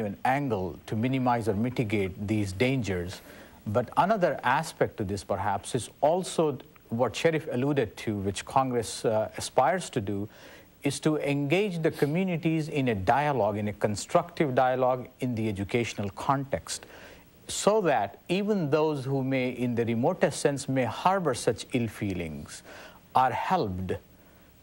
an angle to minimize or mitigate these dangers. But another aspect to this, perhaps, is also what Sheriff alluded to, which Congress aspires to do, is to engage the communities in a dialogue, in a constructive dialogue in the educational context, so that even those who may, in the remotest sense, may harbor such ill feelings, are helped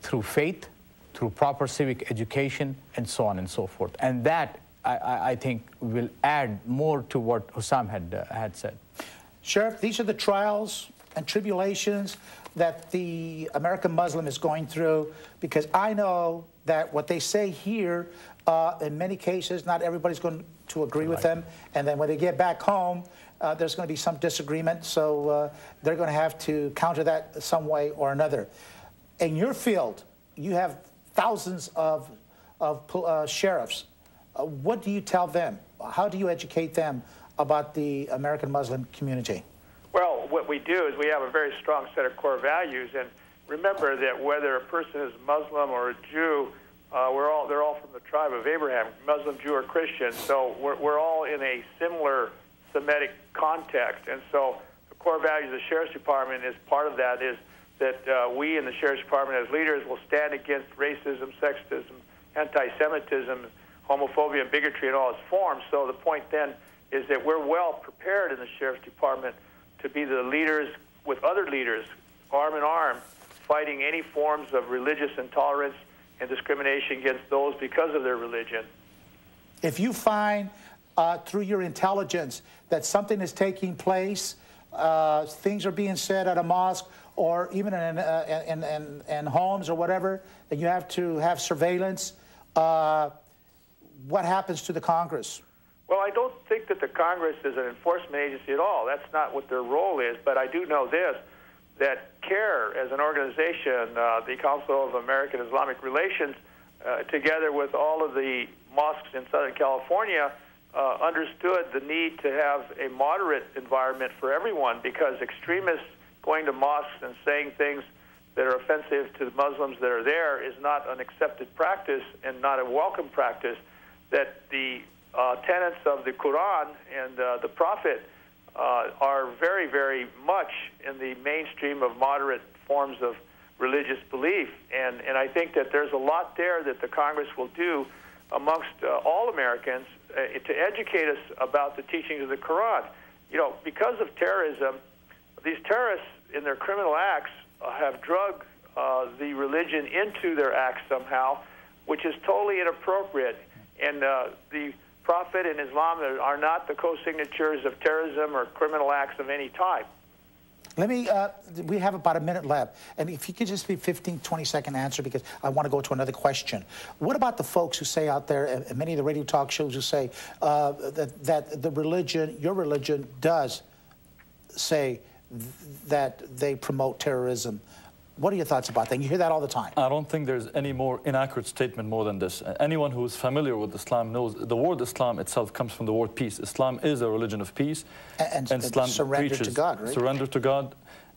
through faith, through proper civic education, and so on and so forth. And that, I think, will add more to what Hussam had said. Sheriff, these are the trials and tribulations that the American Muslim is going through, because I know that what they say here, in many cases, not everybody's going to agree with them, and then when they get back home, there's going to be some disagreement, so they're going to have to counter that some way or another. In your field, you have thousands of sheriffs. What do you tell them? How do you educate them about the American Muslim community? Well, what we do is we have a very strong set of core values, and remember that whether a person is Muslim or a Jew, they're all from the tribe of Abraham, Muslim, Jew, or Christian, so we're all in a similar Semitic context. And so the core values of the Sheriff's Department, is part of that, is that we in the Sheriff's Department as leaders will stand against racism, sexism, anti-Semitism, homophobia, and bigotry in all its forms. So the point then is that we're well prepared in the Sheriff's Department to be the leaders with other leaders, arm in arm, fighting any forms of religious intolerance and discrimination against those because of their religion. If you find through your intelligence that something is taking place, things are being said at a mosque or even in homes or whatever, and you have to have surveillance, what happens to the Congress? Well, I don't think that the Congress is an enforcement agency at all. That's not what their role is. But I do know this, that CAIR, as an organization, the Council of American Islamic Relations, together with all of the mosques in Southern California, understood the need to have a moderate environment for everyone, because extremists going to mosques and saying things that are offensive to the Muslims that are there is not an accepted practice and not a welcome practice. That the tenets of the Quran and the Prophet are very, very much in the mainstream of moderate forms of religious belief. And I think that there's a lot there that the Congress will do amongst all Americans to educate us about the teachings of the Quran. You know, because of terrorism, these terrorists in their criminal acts have drugged the religion into their acts somehow, which is totally inappropriate. And the Prophet and Islam are not the co-signatures of terrorism or criminal acts of any type. Let me, we have about a minute left, and if you could just be 15, 20-second answer, because I want to go to another question. What about the folks who say out there, and many of the radio talk shows who say that the religion, your religion, does say that they promote terrorism? What are your thoughts about that? You hear that all the time. I don't think there's any more inaccurate statement more than this. Anyone who is familiar with Islam knows the word Islam itself comes from the word peace. Islam is a religion of peace. And Islam surrender to God, right? Surrender to God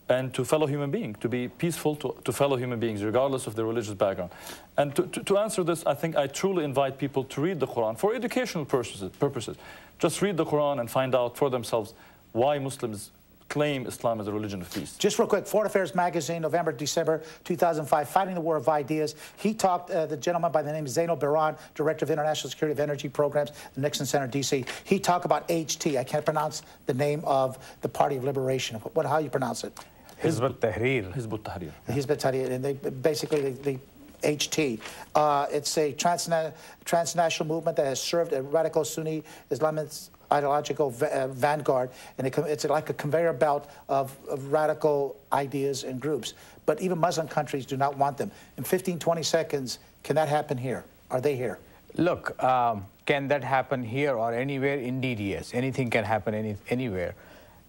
and to fellow human beings, to be peaceful to fellow human beings, regardless of their religious background. And to answer this, I think I truly invite people to read the Quran for educational purposes. Just read the Quran and find out for themselves why Muslims claim Islam as a religion of peace. Just real quick, Foreign Affairs Magazine, November, December 2005, Fighting the War of Ideas. He talked, the gentleman by the name of Zainal Biran, Director of International Security of Energy Programs, the Nixon Center, D.C. He talked about HT. I can't pronounce the name of the Party of Liberation. How you pronounce it? Hizb ut-Tahrir. Hizb ut-Tahrir. Hizb ut-Tahrir, and they basically the HT. It's a transnational movement that has served a radical Sunni Islamist ideological vanguard, and it's like a conveyor belt of radical ideas and groups. But even Muslim countries do not want them. In 15, 20 seconds, can that happen here? Are they here? Look, can that happen here or anywhere? Indeed, yes. Anything can happen anywhere.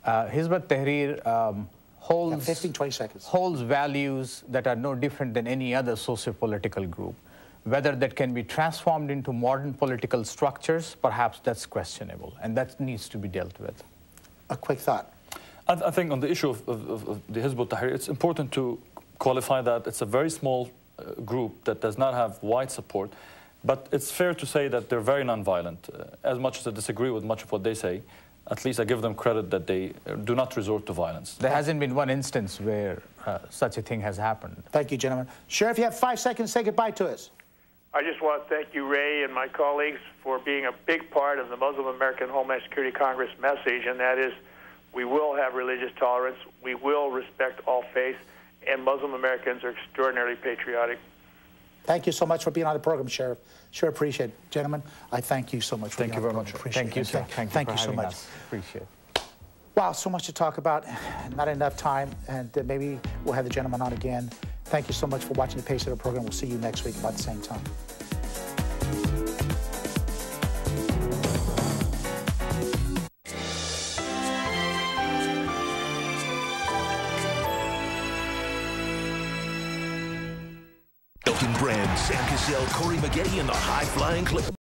Hizb ut-Tahrir holds 15, 20 seconds. Holds values that are no different than any other socio-political group. Whether that can be transformed into modern political structures, perhaps that's questionable, and that needs to be dealt with. A quick thought. I think on the issue of the Hizb ut-Tahrir, it's important to qualify that it's a very small group that does not have wide support. But it's fair to say that they're very nonviolent. As much as I disagree with much of what they say, at least I give them credit that they do not resort to violence. There hasn't been one instance where such a thing has happened. Thank you, gentlemen. Sheriff, you have 5 seconds. Say goodbye to us. I just want to thank you, Ray, and my colleagues for being a big part of the Muslim American Homeland Security Congress message, and that is we will have religious tolerance, we will respect all faiths, and Muslim Americans are extraordinarily patriotic. Thank you so much for being on the program, Sheriff. Sure appreciate it. Gentlemen, I thank you so much for being on the program. Thank you, sir. Thank you so much. Appreciate it. Wow, so much to talk about. Not enough time, and maybe we'll have the gentleman on again. Thank you so much for watching the Pacesetters program. We'll see you next week about the same time. Elton Brand, Sam Cassell, Corey Maggette, and the high-flying clip.